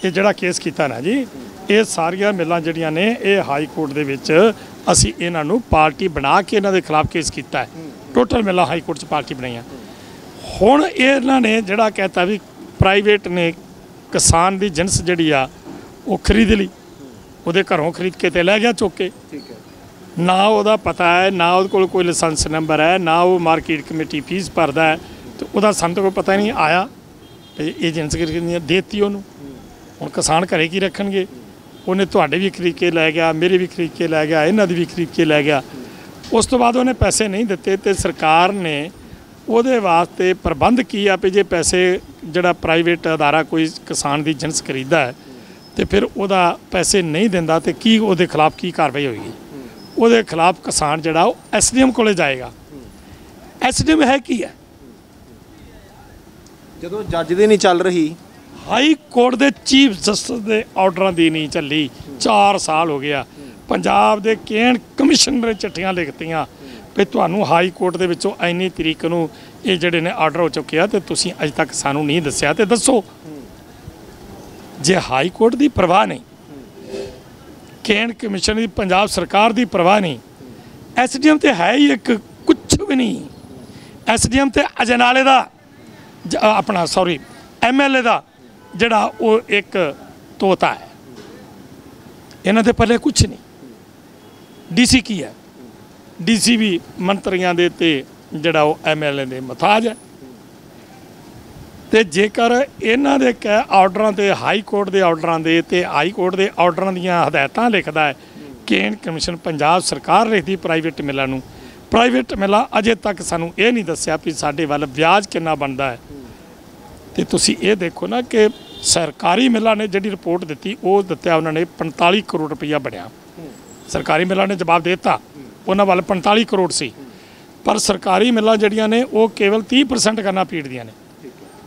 ਇਹ ਜਿਹੜਾ ਕੇਸ ਕੀਤਾ ਨਾ ਜੀ, ਇਹ ਸਾਰੀਆਂ ਮਿੱਲਾਂ ਜਿਹੜੀਆਂ ਨੇ ਇਹ ਹਾਈ ਕੋਰਟ ਦੇ ਵਿੱਚ ਅਸੀਂ ਇਹਨਾਂ ਨੂੰ ਪਾਰਟੀ ਬਣਾ ਕੇ ਇਹਨਾਂ ਦੇ ਖਿਲਾਫ ਕੇਸ ਕੀਤਾ ਹੈ। ਟੋਟਲ ਮਿੱਲਾਂ ਹਾਈ ਕੋਰਟ 'ਚ ਪਾਰਟੀ ਬਣਾਈਆਂ। ਹੁਣ ਇਹਨਾਂ ਨੇ ਜਿਹੜਾ ਕਹਿਤਾ ਵੀ ਪ੍ਰਾਈਵੇਟ ਨੇ ਕਿਸਾਨ ਦੀ ਜਿਨਸ ਜਿਹੜੀ ਆ ਉਹ ਖਰੀਦ ਲਈ, ਉਹਦੇ ਘਰੋਂ ਖਰੀਦ ਕੇ ਤੇ ਲੈ ਗਿਆ ਚੁੱਕ ਕੇ। ਠੀਕ ਹੈ, ਨਾ ਉਹਦਾ ਪਤਾ ਹੈ, ਨਾ ਉਹਦੇ ਕੋਲ ਕੋਈ ਲਾਇਸੈਂਸ ਨੰਬਰ ਹੈ, ਨਾ ਉਹ ਮਾਰਕੀਟ ਕਮੇਟੀ ਫੀਸ ਭਰਦਾ ਹੈ, ਤੇ ਉਹਦਾ ਸਾਨੂੰ ਤਾਂ ਕੋਈ ਪਤਾ ਨਹੀਂ ਆਇਆ ਇਹ ਜਿਨਸ ਦੇਤੀ ਉਹਨੂੰ। ਹੁਣ ਕਿਸਾਨ ਘਰੇ ਕੀ ਰੱਖਣਗੇ? ਉਹਨੇ ਤੁਹਾਡੇ ਵੀ ਖਰੀਦ ਕੇ ਲੈ ਗਿਆ, ਮੇਰੇ ਵੀ ਖਰੀਦ ਕੇ ਲੈ ਗਿਆ, ਇਹਨਾਂ ਦੀ ਵੀ ਖਰੀਦ ਕੇ ਲੈ ਗਿਆ। ਉਸ ਤੋਂ ਬਾਅਦ ਉਹਨੇ ਪੈਸੇ ਨਹੀਂ ਦਿੱਤੇ, ਤੇ ਸਰਕਾਰ ਨੇ ਉਹਦੇ ਵਾਸਤੇ ਪ੍ਰਬੰਧ ਕੀ ਆ ਵੀ ਜੇ ਪੈਸੇ ਜਿਹੜਾ ਪ੍ਰਾਈਵੇਟ ਅਦਾਰਾ ਕੋਈ ਕਿਸਾਨ ਦੀ ਜਿਨਸ ਖਰੀਦਦਾ ਹੈ ਤੇ ਫਿਰ ਉਹਦਾ ਪੈਸੇ ਨਹੀਂ ਦਿੰਦਾ, ਤੇ ਕੀ ਉਹਦੇ ਖਿਲਾਫ ਕੀ ਕਾਰਵਾਈ ਹੋਏਗੀ? ਉਹਦੇ ਖਿਲਾਫ ਕਿਸਾਨ ਜਿਹੜਾ ਉਹ SDM ਕੋਲੇ ਜਾਏਗਾ। SDM ਹੈ ਕੀ ਹੈ? ਜਦੋਂ ਜੱਜ ਦੀ ਨਹੀਂ ਚੱਲ ਰਹੀ ਹਾਈ ਕੋਰਟ ਦੇ ਚੀਫ ਜਸਟਿਸ ਦੇ ਆਰਡਰਾਂ ਦੀ ਨਹੀਂ ਚੱਲੀ। 4 ਸਾਲ ਹੋ ਗਿਆ। ਪੰਜਾਬ ਦੇ ਕੇਂਦਰ ਕਮਿਸ਼ਨਰ ਨੇ ਚਿੱਠੀਆਂ ਲਿਖਤੀਆਂ ਵੀ ਤੁਹਾਨੂੰ ਹਾਈ ਕੋਰਟ ਦੇ ਵਿੱਚੋਂ ਇੰਨੀ ਤਰੀਕ ਨੂੰ ਇਹ ਜਿਹੜੇ ਨੇ ਆਰਡਰ ਹੋ ਚੁੱਕੇ ਆ ਤੇ ਤੁਸੀਂ ਅਜੇ ਤੱਕ ਸਾਨੂੰ ਨਹੀਂ ਦੱਸਿਆ। ਤੇ ਦੱਸੋ, ਜੇ ਹਾਈ ਕੋਰਟ ਦੀ ਪਰਵਾਹ ਨਹੀਂ, ਕੇਂਦਰ ਕਮਿਸ਼ਨ ਦੀ, ਪੰਜਾਬ ਸਰਕਾਰ ਦੀ ਪਰਵਾਹ ਨਹੀਂ, ਐਸਡੀਐਮ ਤੇ ਹੈ ਹੀ ਇੱਕ ਕੁਛ ਵੀ ਨਹੀਂ। ਐਸਡੀਐਮ ਤੇ ਅਜਨਾਲੇ ਦਾ ਆਪਣਾ ਐਮਐਲਏ ਦਾ ਜਿਹੜਾ ਉਹ ਇੱਕ ਤੋਤਾ ਹੈ। ਇਹਨਾਂ ਦੇ ਪੱਲੇ ਕੁਛ ਨਹੀਂ। ਡੀਸੀ ਕੀ ਹੈ? ਡੀਸੀ ਵੀ ਮੰਤਰੀਆਂ ਦੇ ਤੇ ਜਿਹੜਾ ਉਹ ਐਮਐਲਏ ਦੇ ਮੁਹਤਾਜ ਹੈ। ਤੇ ਜੇਕਰ ਇਹਨਾਂ ਦੇ ਕਹਿ ਆਰਡਰਾਂ ਤੇ ਹਾਈ ਕੋਰਟ ਦੇ ਆਰਡਰਾਂ ਦੇ ਤੇ ਹਾਈ ਕੋਰਟ ਦੇ ਆਰਡਰਾਂ ਦੀਆਂ ਹਦਾਇਤਾਂ ਲਿਖਦਾ ਹੈ ਕੇਂਦਰ ਕਮਿਸ਼ਨ, ਪੰਜਾਬ ਸਰਕਾਰ ਲਿਖਦੀ ਪ੍ਰਾਈਵੇਟ ਮਿਲਾਂ ਨੂੰ। ਪ੍ਰਾਈਵੇਟ ਮਿਲਾਂ ਅਜੇ ਤੱਕ ਸਾਨੂੰ ਇਹ ਨਹੀਂ ਦੱਸਿਆ ਵੀ ਸਾਡੇ ਵੱਲ ਵਿਆਜ ਕਿੰਨਾ ਬਣਦਾ ਹੈ। ਤੇ ਤੁਸੀਂ ਇਹ ਦੇਖੋ ਨਾ ਕਿ ਸਰਕਾਰੀ ਮਿਲਾਂ ਨੇ ਜਿਹੜੀ ਰਿਪੋਰਟ ਦਿੱਤੀ ਉਹ ਦਿੱਤਾ ਉਹਨਾਂ ਨੇ 45 ਕਰੋੜ ਰੁਪਈਆ ਬਣਿਆ। ਸਰਕਾਰੀ ਮਿਲਾਂ ਨੇ ਜਵਾਬ ਦੇ ਦਿੱਤਾ, ਉਹਨਾਂ ਵੱਲ 45 ਕਰੋੜ ਸੀ। ਪਰ ਸਰਕਾਰੀ ਮਿਲਾਂ ਜਿਹੜੀਆਂ ਨੇ ਉਹ ਕੇਵਲ 30% ਕਰਨਾ ਪੀੜਦੀਆਂ ਨੇ।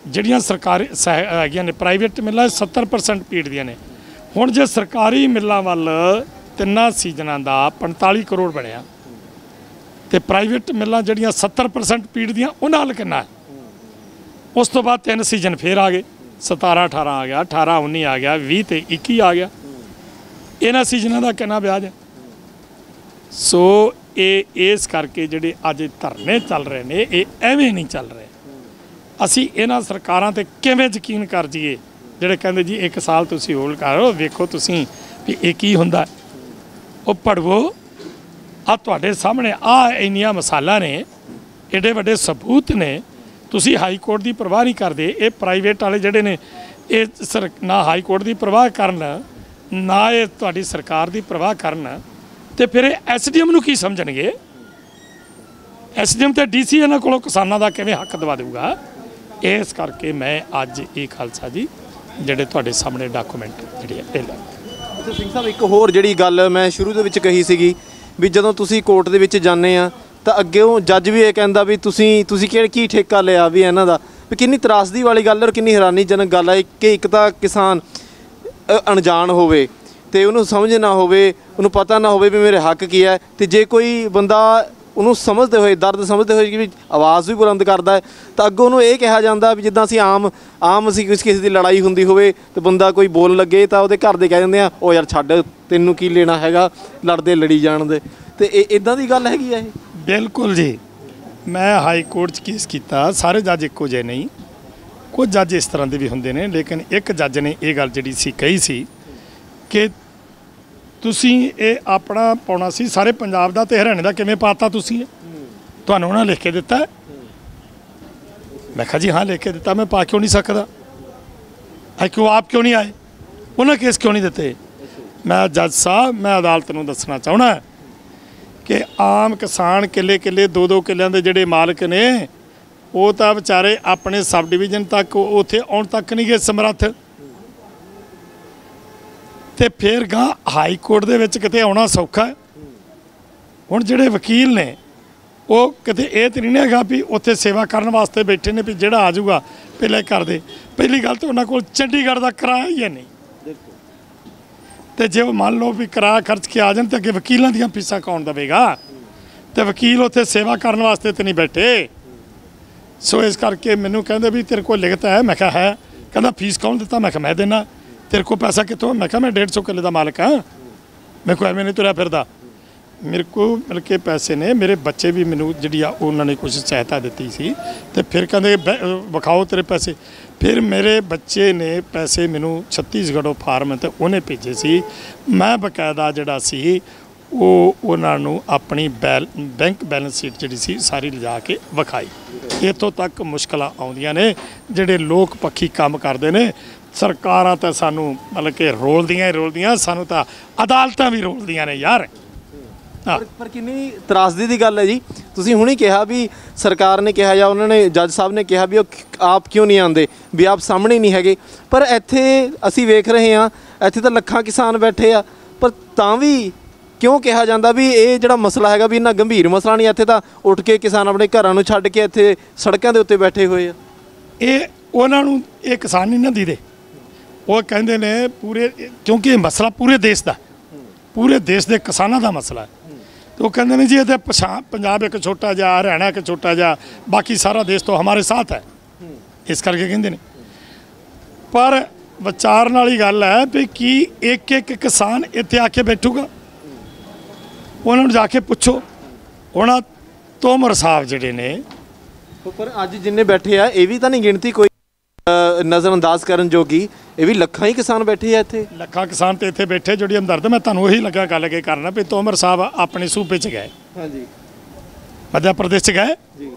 ਜਿਹੜੀਆਂ ਸਰਕਾਰੀ ਹੈਗੀਆਂ ਨੇ ਪ੍ਰਾਈਵੇਟ ਮਿਲਾਂ 70% ਪੀੜਦੀਆਂ ਨੇ। ਹੁਣ ਜੇ ਸਰਕਾਰੀ ਮਿਲਾਂ ਵੱਲ 3 ਸੀਜ਼ਨਾਂ ਦਾ 45 ਕਰੋੜ ਬਣਿਆ ਤੇ ਪ੍ਰਾਈਵੇਟ ਮਿਲਾਂ ਜਿਹੜੀਆਂ 70% ਪੀੜਦੀਆਂ ਉਹਨਾਂ ਵੱਲ ਕਿੰਨਾ ਹੈ? ਉਸ ਤੋਂ ਬਾਅਦ 3 ਸੀਜ਼ਨ ਫੇਰ ਆ ਗਏ, 17-18 ਆ ਗਿਆ, 18-19 ਆ ਗਿਆ, 20 ਤੇ 21 ਆ ਗਿਆ। ਇਹਨਾਂ ਸੀਜ਼ਨਾਂ ਦਾ ਕਿੰਨਾ ਵਿਆਜ ਹੈ? ਸੋ ਇਹ ਇਸ ਕਰਕੇ ਜਿਹੜੇ ਅੱਜ ਧਰਨੇ ਚੱਲ ਰਹੇ ਨੇ ਇਹ ਐਵੇਂ ਨਹੀਂ ਚੱਲ ਰਹੇ। ਅਸੀਂ ਇਹਨਾਂ ਸਰਕਾਰਾਂ ਤੇ ਕਿਵੇਂ ਯਕੀਨ ਕਰ ਜਾਈਏ ਜਿਹੜੇ ਕਹਿੰਦੇ ਜੀ 1 ਸਾਲ ਤੁਸੀਂ ਹੋਲਡ ਕਰੋ, ਵੇਖੋ ਤੁਸੀਂ ਵੀ ਇਹ ਕੀ ਹੁੰਦਾ। ਉਹ ਪੜਵੋ, ਆ ਤੁਹਾਡੇ ਸਾਹਮਣੇ ਆ ਇੰਨੀਆਂ ਮਿਸਾਲਾਂ ਨੇ, ਐਡੇ ਵੱਡੇ ਸਬੂਤ ਨੇ। ਤੁਸੀਂ ਹਾਈ ਕੋਰਟ ਦੀ ਪਰਵਾਹ ਨਹੀਂ ਕਰਦੇ। ਇਹ ਪ੍ਰਾਈਵੇਟ ਵਾਲੇ ਜਿਹੜੇ ਨੇ ਇਹ ਨਾ ਹਾਈ ਕੋਰਟ ਦੀ ਪਰਵਾਹ ਕਰਨ, ਨਾ ਇਹ ਤੁਹਾਡੀ ਸਰਕਾਰ ਦੀ ਪਰਵਾਹ ਕਰਨ, ਤੇ ਫਿਰ ਇਹ ਐਸਡੀਐਮ ਨੂੰ ਕੀ ਸਮਝਣਗੇ? ਐਸਡੀਐਮ ਤੇ ਡੀਸੀ ਇਹਨਾਂ ਕੋਲੋਂ ਕਿਸਾਨਾਂ ਦਾ ਕਿਵੇਂ ਹੱਕ ਦਵਾ ਦੇਊਗਾ? ਇਸ ਕਰਕੇ ਮੈਂ ਅੱਜ ਇਹ ਖਾਲਸਾ ਜੀ ਜਿਹੜੇ ਤੁਹਾਡੇ ਸਾਹਮਣੇ ਡਾਕੂਮੈਂਟ ਜਿਹੜੇ ਇਹ ਲੈ। ਅੱਛਾ ਸਿੰਘ ਸਾਹਿਬ, ਇੱਕ ਹੋਰ ਜਿਹੜੀ ਗੱਲ ਮੈਂ ਸ਼ੁਰੂ ਦੇ ਵਿੱਚ ਕਹੀ ਸੀਗੀ ਵੀ ਜਦੋਂ ਤੁਸੀਂ ਕੋਰਟ ਦੇ ਵਿੱਚ ਜਾਂਦੇ ਆ ਤਾਂ ਅੱਗੇ ਉਹ ਜੱਜ ਵੀ ਇਹ ਕਹਿੰਦਾ ਵੀ ਤੁਸੀਂ ਕੀ ਠੇਕਾ ਲਿਆ ਵੀ ਇਹਨਾਂ ਦਾ। ਵੀ ਕਿੰਨੀ ਤਰਾਸਦੀ ਵਾਲੀ ਗੱਲ ਔਰ ਕਿੰਨੀ ਹੈਰਾਨੀਜਨਕ ਗੱਲ ਹੈ ਕਿ ਇੱਕ ਤਾਂ ਕਿਸਾਨ ਅਣਜਾਣ ਹੋਵੇ ਤੇ ਉਹਨੂੰ ਸਮਝ ਨਾ ਹੋਵੇ, ਉਹਨੂੰ ਪਤਾ ਨਾ ਹੋਵੇ ਵੀ ਮੇਰੇ ਹੱਕ ਕੀ ਹੈ, ਤੇ ਜੇ ਕੋਈ ਬੰਦਾ ਉਹਨੂੰ ਸਮਝਦੇ ਹੋਏ, ਦਰਦ ਸਮਝਦੇ ਹੋਏ ਕਿ ਆਵਾਜ਼ ਵੀ ਬੁਲੰਦ ਕਰਦਾ ਹੈ ਤਾਂ ਅੱਗੋਂ ਉਹਨੂੰ ਇਹ ਕਿਹਾ ਜਾਂਦਾ ਵੀ ਜਿੱਦਾਂ ਅਸੀਂ ਆਮ ਅਸੀਂ ਕਿਸੇ ਦੀ ਲੜਾਈ ਹੁੰਦੀ ਹੋਵੇ ਤੇ ਬੰਦਾ ਕੋਈ ਬੋਲ ਲੱਗੇ ਤਾਂ ਉਹਦੇ ਘਰ ਦੇ ਕਹਿ ਦਿੰਦੇ ਆ ਉਹ ਯਾਰ ਛੱਡ, ਤੈਨੂੰ ਕੀ ਲੈਣਾ ਹੈਗਾ, ਲੜਦੇ ਲੜੀ ਜਾਣ ਦੇ। ਤੇ ਇਹ ਇੱਦਾਂ ਦੀ ਗੱਲ ਹੈਗੀ ਆ ਇਹ? ਬਿਲਕੁਲ ਜੀ। ਮੈਂ ਹਾਈ ਕੋਰਟ 'ਚ ਕੇਸ ਕੀਤਾ। ਸਾਰੇ ਜੱਜ ਇੱਕੋ ਜਿਹੇ ਨਹੀਂ, ਕੁਝ ਜੱਜ ਇਸ ਤਰ੍ਹਾਂ ਦੇ ਵੀ ਹੁੰਦੇ ਨੇ। ਲੇਕਿਨ ਇੱਕ ਜੱਜ ਨੇ ਇਹ ਗੱਲ ਜਿਹੜੀ ਸੀ ਕਹੀ ਸੀ ਕਿ ਤੁਸੀਂ ਇਹ ਆਪਣਾ ਪਾਉਣਾ ਸੀ ਸਾਰੇ ਪੰਜਾਬ ਦਾ ਤੇ ਹਰਿਆਣੇ ਦਾ ਕਿਵੇਂ ਪਾਤਾ ਤੁਸੀਂ? ਤੁਹਾਨੂੰ ਉਹਨਾਂ ਲਿਖ ਕੇ ਦਿੱਤਾ? ਮੈਂ ਕਿਹਾ ਜੀ ਹਾਂ ਲਿਖ ਕੇ ਦਿੱਤਾ। ਮੈਂ ਪਾ ਕਿਉਂ ਨਹੀਂ ਸਕਦਾ? ਕਿਉਂ ਆਪ ਕਿਉਂ ਨਹੀਂ ਆਏ? ਉਹਨਾਂ ਕੇਸ ਕਿਉਂ ਨਹੀਂ ਦਿੱਤੇ? ਮੈਂ ਜੱਜ ਸਾਹਿਬ, ਮੈਂ ਅਦਾਲਤ ਨੂੰ ਦੱਸਣਾ ਚਾਹੁੰਦਾ ਕਿ ਆਮ ਕਿਸਾਨ ਕਿੱਲੇ 2-2 ਕਿੱਲਿਆਂ ਦੇ ਜਿਹੜੇ ਮਾਲਕ ਨੇ ਉਹ ਤਾਂ ਵਿਚਾਰੇ ਆਪਣੇ ਸਬ ਡਿਵੀਜ਼ਨ ਤੱਕ ਉੱਥੇ ਆਉਣ ਤੱਕ ਨਹੀਂ ਗਏ ਸਮਰੱਥ। ਤੇ ਫਿਰ ਗਾਂ ਹਾਈ ਕੋਰਟ ਦੇ ਵਿੱਚ ਕਿਤੇ ਆਉਣਾ ਸੌਖਾ ਹੈ? ਹੁਣ ਜਿਹੜੇ ਵਕੀਲ ਨੇ ਉਹ ਕਿਤੇ ਇਹ ਤਾਂ ਨਹੀਂ ਹੈਗਾ ਵੀ ਉੱਥੇ ਸੇਵਾ ਕਰਨ ਵਾਸਤੇ ਬੈਠੇ ਨੇ ਵੀ ਜਿਹੜਾ ਆ ਜਾਊਗਾ ਪਹਿਲੇ ਕਰ ਦੇ। ਪਹਿਲੀ ਗੱਲ ਤਾਂ ਉਹਨਾਂ ਕੋਲ ਚੰਡੀਗੜ੍ਹ ਦਾ ਕਿਰਾਇਆ ਹੀ ਹੈ ਨਹੀਂ। ਤੇ ਜੇ ਉਹ ਮੰਨ ਲਓ ਵੀ ਕਿਰਾਇਆ ਖਰਚ ਕੇ ਆ ਜਾਣ ਤਾਂ ਅੱਗੇ ਵਕੀਲਾਂ ਦੀਆਂ ਫੀਸਾਂ ਕੌਣ ਦੇਵੇਗਾ? ਤੇ ਵਕੀਲ ਉੱਥੇ ਸੇਵਾ ਕਰਨ ਵਾਸਤੇ ਤਾਂ ਨਹੀਂ ਬੈਠੇ। ਸੋ ਇਸ ਕਰਕੇ ਮੈਨੂੰ ਕਹਿੰਦੇ ਵੀ ਤੇਰੇ ਕੋਲ ਲਿਖਤ ਹੈ? ਮੈਂ ਕਿਹਾ ਹੈ। ਕਹਿੰਦਾ ਫੀਸ ਕੌਣ ਦਿੱਤਾ? ਮੈਂ ਕਿਹਾ ਮੈਂ ਦੇਣਾ। ਤੇਰੇ ਕੋਲ ਪੈਸਾ ਕਿੱਥੋਂ? ਮੈਂ ਕਿਹਾ ਮੈਂ 150 ਕਿੱਲੇ ਦਾ ਮਾਲਕ ਹਾਂ, ਮੇਰੇ ਕੋਲ ਐਵੇਂ ਨਹੀਂ ਤੁਰਿਆ ਫਿਰਦਾ। ਮੇਰੇ ਕੋਲ ਮਿਲ ਕੇ ਪੈਸੇ ਨੇ। ਮੇਰੇ ਬੱਚੇ ਵੀ ਮੈਨੂੰ ਜਿਹੜੀ ਆ ਉਹਨਾਂ ਨੇ ਕੁਛ ਸਹਾਇਤਾ ਦਿੱਤੀ ਸੀ। ਤੇ ਫਿਰ ਕਹਿੰਦੇ ਵਿਖਾਓ ਤੇਰੇ ਪੈਸੇ। ਫਿਰ ਮੇਰੇ ਬੱਚੇ ਨੇ ਪੈਸੇ ਮੈਨੂੰ ਛੱਤੀਸਗੜ੍ਹੋਂ ਫਾਰਮ ਤੇ ਉਹਨੇ ਭੇਜੇ ਸੀ। ਮੈਂ ਬਕਾਇਦਾ ਜਿਹੜਾ ਸੀ ਉਹ ਉਹਨਾਂ ਨੂੰ ਆਪਣੀ ਬੈਂਕ ਬੈਲੈਂਸ ਸ਼ੀਟ ਜਿਹੜੀ ਸੀ ਸਾਰੀ ਲਿਜਾ ਕੇ ਵਿਖਾਈ। ਇੱਥੋਂ ਤੱਕ ਮੁਸ਼ਕਲਾਂ ਆਉਂਦੀਆਂ ਨੇ। ਜਿਹੜੇ ਲੋਕ ਪੱਖੀ ਕੰਮ ਕਰਦੇ ਨੇ, ਸਰਕਾਰਾਂ ਤਾਂ ਸਾਨੂੰ ਮਤਲਬ ਕਿ ਰੋਲਦੀਆਂ, ਸਾਨੂੰ ਤਾਂ ਅਦਾਲਤਾਂ ਵੀ ਰੋਲਦੀਆਂ ਨੇ ਯਾਰ। ਪਰ ਕਿੰਨੀ ਤਰਾਸਦੀ ਦੀ ਗੱਲ ਹੈ ਜੀ। ਤੁਸੀਂ ਹੁਣੇ ਕਿਹਾ ਵੀ ਸਰਕਾਰ ਨੇ ਕਿਹਾ ਜਾਂ ਉਹਨਾਂ ਨੇ ਜੱਜ ਸਾਹਿਬ ਨੇ ਕਿਹਾ ਵੀ ਉਹ ਆਪ ਕਿਉਂ ਨਹੀਂ ਆਉਂਦੇ, ਵੀ ਆਪ ਸਾਹਮਣੇ ਨਹੀਂ ਹੈਗੇ। ਪਰ ਇੱਥੇ ਅਸੀਂ ਵੇਖ ਰਹੇ ਹਾਂ ਇੱਥੇ ਤਾਂ ਲੱਖਾਂ ਕਿਸਾਨ ਬੈਠੇ ਆ, ਪਰ ਤਾਂ ਵੀ ਕਿਉਂ ਕਿਹਾ ਜਾਂਦਾ ਵੀ ਇਹ ਜਿਹੜਾ ਮਸਲਾ ਹੈਗਾ ਵੀ ਇੰਨਾ ਗੰਭੀਰ ਮਸਲਾ ਨਹੀਂ? ਇੱਥੇ ਤਾਂ ਉੱਠ ਕੇ ਕਿਸਾਨ ਆਪਣੇ ਘਰਾਂ ਨੂੰ ਛੱਡ ਕੇ ਇੱਥੇ ਸੜਕਾਂ ਦੇ ਉੱਤੇ ਬੈਠੇ ਹੋਏ ਆ। ਇਹ ਉਹਨਾਂ ਨੂੰ ਇਹ ਕਿਸਾਨ ਨਹੀਂ ਨਾ ਦੀਦੇ। ਉਹ ਕਹਿੰਦੇ ਨੇ ਪੂਰੇ, ਕਿਉਂਕਿ ਇਹ ਮਸਲਾ ਪੂਰੇ ਦੇਸ਼ ਦਾ, ਪੂਰੇ ਦੇਸ਼ ਦੇ ਕਿਸਾਨਾਂ ਦਾ ਮਸਲਾ ਹੈ। तो कहते हैं जी ये पंजाब एक छोटा जा, हरियाणा एक छोटा जा, बाकी सारा देश तो हमारे साथ है, इस करके कहते हैं। पर विचारन वाली गल है भी कि एक एक किसान इत्थे आके बैठूगा, उन्होंने जाके पुछो। हुण तोमर साहब जिहड़े ने, पर अज जिन्ने बैठे आ ये भी तो नहीं गिनती कोई नज़रअंदाज करन जोगी, ये भी लखां ही किसान बैठे हैं इत्थे। लखां किसान तो इत्थे बैठे जिहड़ी हमदर्द, मैं तुहानूं वही लगा गल के करना भी तोमर साहब अपने सूबे च गए, हाँ जी, मध्य प्रदेश च गए जी,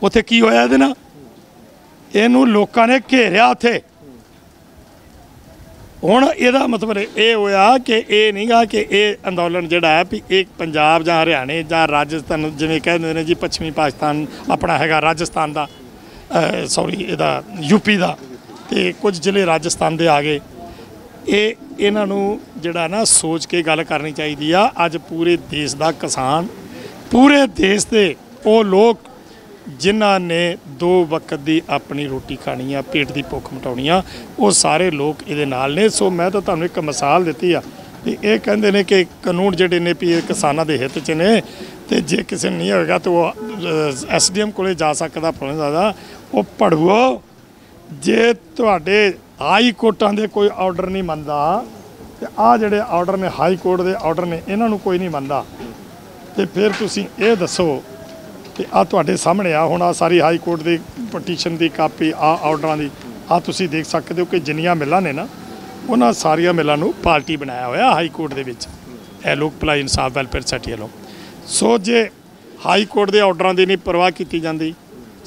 उत्थे की होया इहदे नाल, इहनूं लोकां ने घेरिया उत्थे। हुण इहदा मतलब ये होया कि ये नहीं गा कि ये अंदोलन जिहड़ा है भी एक पंजाब जां हरियाणे जां राजस्थान, जिवें कहंदे ने जी पश्चिमी पाकिस्तान अपना हैगा राजस्थान दा, सॉरी इहदा यूपी दा, ते कुछ जिले राजस्थान दे आ गए। ये इन्हां नूं जिहड़ा ना सोच के गल करनी चाहिदी आ। अज पूरे देश दा किसान, पूरे देश दे वो लोग जिन्हां ने 2 वक्त की अपनी रोटी खानी आ, पेट की भुख मिटाउणी आ, वो सारे लोग इहदे नाल ने। सो मैं तो तुहानूं एक मिसाल दित्ती आ भी ये कहंदे ने कि कानून जिहड़े ने भी किसानां दे हित च ने, ते जे किसी नहीं होएगा तो वो SDM कोले जा सकदा, पुलिस दा वो पढ़वो। जे तुहाडे हाई कोर्टां दे कोई ऑर्डर नहीं मनदा, ते आ जिहड़े ऑर्डर ने हाई कोर्ट दे ऑर्डर ने इन्हां नूं कोई नहीं मनदा, ते फिर तुसीं ये दसो कि आ तुहाडे सामने आ हुण आ सारी हाई कोर्ट दी पटीशन दी कापी, आ ऑर्डरां दी आ तुसीं देख सकदे हो कि जिन्नियां मिलां ने ना उन्हां सारियां मिलां नूं पार्टी बनाया होया हाई कोर्ट दे विच, ए लोक भलाई इंसाफ वैलफेयर सोसाइटी वालों। सो जे हाई कोर्ट दे ऑर्डरां दी नहीं परवाह कीती जांदी,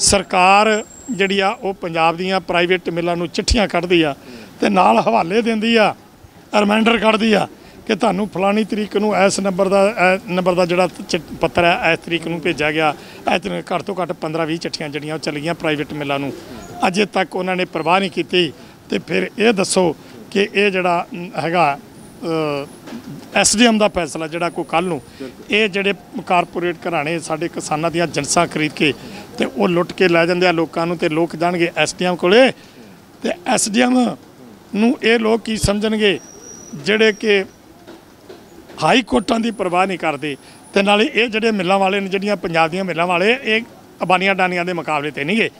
सरकार जिहड़ी आ वो पंजाब दीयां प्राइवेट मिलां नूं चिट्ठियां कढदी आ ते नाल हवाले दिंदी आ, रिमाइंडर कढदी आ कि तुहानूं फलानी तरीक नूं इस नंबर दा जिहड़ा पत्र है इस तरीक नूं भेजा गया। घੱਟ ਤੋਂ घੱਟ 15-20 चिट्ठियां जिहड़ियां चलियां प्राइवेट मिलां नूं, अजे तक उन्होंने परवाह नहीं की। तो फिर ये दसो कि ये जिहड़ा हैगा SDM का फैसला जिहड़ा कोई कल नूं ये जिहड़े कारपोरेट घराणे साडे किसानां दीयां जिनसां खरीद के ते वो लुੱਟ के लै जांदे आ लोकां नूं, ते लोक जाणगे SDM कोले, ते SDM नूं ये लोग की समझणगे जिहड़े कि हाई कोर्टां की परवाह नहीं करते। तो नाले ये जिहड़े मिलां वाले ने, जिहड़ियां पंजाब दीयां मिलां वाले, ये अबानियां डानियां दे मुकाबले ते नहीं गए,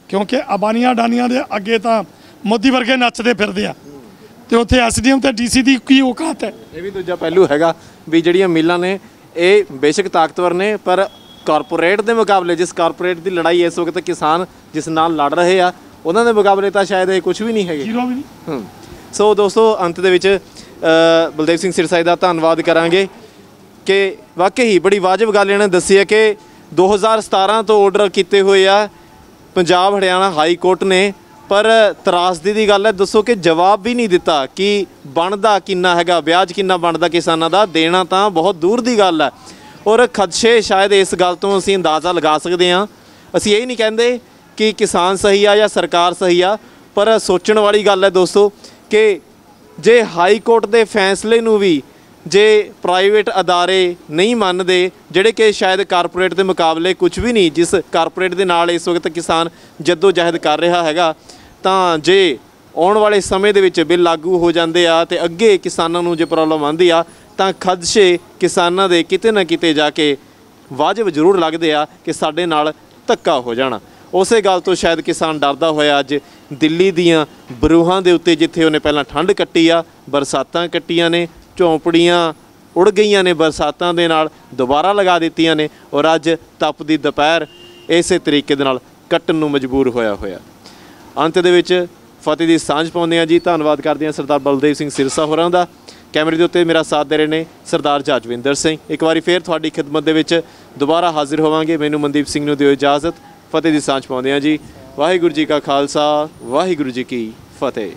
क्योंकि अबानियां डानियां दे अगे तां मोदी वर्गे नੱਚਦੇ ਫਿਰਦੇ ਆ, ਤੇ ਉੱਥੇ SDM ਤੇ DC ਦੀ ਕੀ ਔਕਾਤ ਹੈ। ਇਹ ਵੀ ਦੂਜਾ ਪਹਿਲੂ ਹੈਗਾ ਵੀ ਜਿਹੜੀਆਂ ਮਿਲਾਂ ਨੇ ਇਹ ਬੇਸ਼ੱਕ ਤਾਕਤਵਰ ਨੇ, ਪਰ ਕਾਰਪੋਰੇਟ ਦੇ ਮੁਕਾਬਲੇ, ਜਿਸ ਕਾਰਪੋਰੇਟ ਦੀ ਲੜਾਈ ਇਸ ਵਕਤ ਕਿਸਾਨ ਜਿਸ ਨਾਲ ਲੜ ਰਹੇ ਆ, ਉਹਨਾਂ ਦੇ ਮੁਕਾਬਲੇ ਤਾਂ ਸ਼ਾਇਦ ਇਹ ਕੁਝ ਵੀ ਨਹੀਂ ਹੈਗੇ, ਜ਼ੀਰੋ ਵੀ ਨਹੀਂ। ਸੋ ਦੋਸਤੋ ਅੰਤ ਦੇ ਵਿੱਚ ਬਲਦੇਵ ਸਿੰਘ ਸਿਰਸਾ ਦਾ ਧੰਨਵਾਦ ਕਰਾਂਗੇ ਕਿ ਵਾਕਈ ਬੜੀ ਵਾਜਬ ਗੱਲ ਇਹਨਾਂ ਨੇ ਦੱਸੀ ਹੈ ਕਿ 2017 ਤੋਂ ਆਰਡਰ ਕੀਤੇ ਹੋਏ ਆ ਪੰਜਾਬ ਹਰਿਆਣਾ ਹਾਈ ਕੋਰਟ ਨੇ, पर त्रासदी की गल है दसो कि जवाब भी नहीं दिता कि बनता किन्ना हैगा, ब्याज किन्ना बनता किसानों का, देना तो बहुत दूर की गल है। और खदशे शायद इस गल तो असीं अंदाज़ा लगा सकते हाँ। असीं यही नहीं कहते कि किसान सही आ या सरकार सही आ, पर सोचण वाली गल है दोस्तों कि जे हाई कोर्ट के फैसले नूं भी जे प्राइवेट अदारे नहीं मानते, जिहड़े कि शायद कारपोरेट के मुकाबले कुछ भी नहीं, जिस कारपोरेट के नाल इस वक्त किसान जद्दोजहद कर रहा हैगा, ਤਾਂ ਜੇ ਆਉਣ ਵਾਲੇ ਸਮੇਂ ਦੇ ਵਿੱਚ ਬਿੱਲ ਲਾਗੂ ਹੋ ਜਾਂਦੇ ਆ ਤੇ ਅੱਗੇ ਕਿਸਾਨਾਂ ਨੂੰ ਜੇ ਪ੍ਰੋਬਲਮ ਆਉਂਦੀ ਆ ਤਾਂ ਖਦਸ਼ੇ ਕਿਸਾਨਾਂ ਦੇ ਕਿਤੇ ਨਾ ਕਿਤੇ ਜਾ ਕੇ ਵਾਜਬ ਜ਼ਰੂਰ ਲੱਗਦੇ ਆ ਕਿ ਸਾਡੇ ਨਾਲ ਧੱਕਾ ਹੋ ਜਾਣਾ। ਉਸੇ ਗੱਲ ਤੋਂ ਸ਼ਾਇਦ ਕਿਸਾਨ ਡਰਦਾ ਹੋਇਆ ਅੱਜ ਦਿੱਲੀ ਦੀਆਂ ਬਰੂਹਾਂ ਦੇ ਉੱਤੇ, ਜਿੱਥੇ ਉਹਨੇ ਪਹਿਲਾਂ ਠੰਡ ਕੱਟੀ ਆ, ਬਰਸਾਤਾਂ ਕੱਟੀਆਂ ਨੇ, ਝੌਂਪੜੀਆਂ ਉੜ ਗਈਆਂ ਨੇ ਬਰਸਾਤਾਂ ਦੇ ਨਾਲ, ਦੁਬਾਰਾ ਲਗਾ ਦਿੱਤੀਆਂ ਨੇ, ਔਰ ਅੱਜ ਤਪਦੀ ਦੁਪਹਿਰ ਇਸੇ ਤਰੀਕੇ ਦੇ ਨਾਲ ਕੱਟਣ ਨੂੰ ਮਜਬੂਰ ਹੋਇਆ। अंत दे विच फतेह दी सांझ पाउंदे आ जी। धन्नवाद करदे आ सरदार बलदेव सिंह सिरसा होरां दा। कैमरे दे उत्ते मेरा साथ दे रहे ने सरदार जाजविंदर सिंह। एक बारी फिर तुहाडी खिदमत दे विच दोबारा हाजिर होवांगे। मैनूं मनदीप सिंह नूं दिओ इजाजत। फतेह दी सांझ पाउंदे आ जी। वाहिगुरू जी का खालसा, वाहिगुरू जी की फतेह।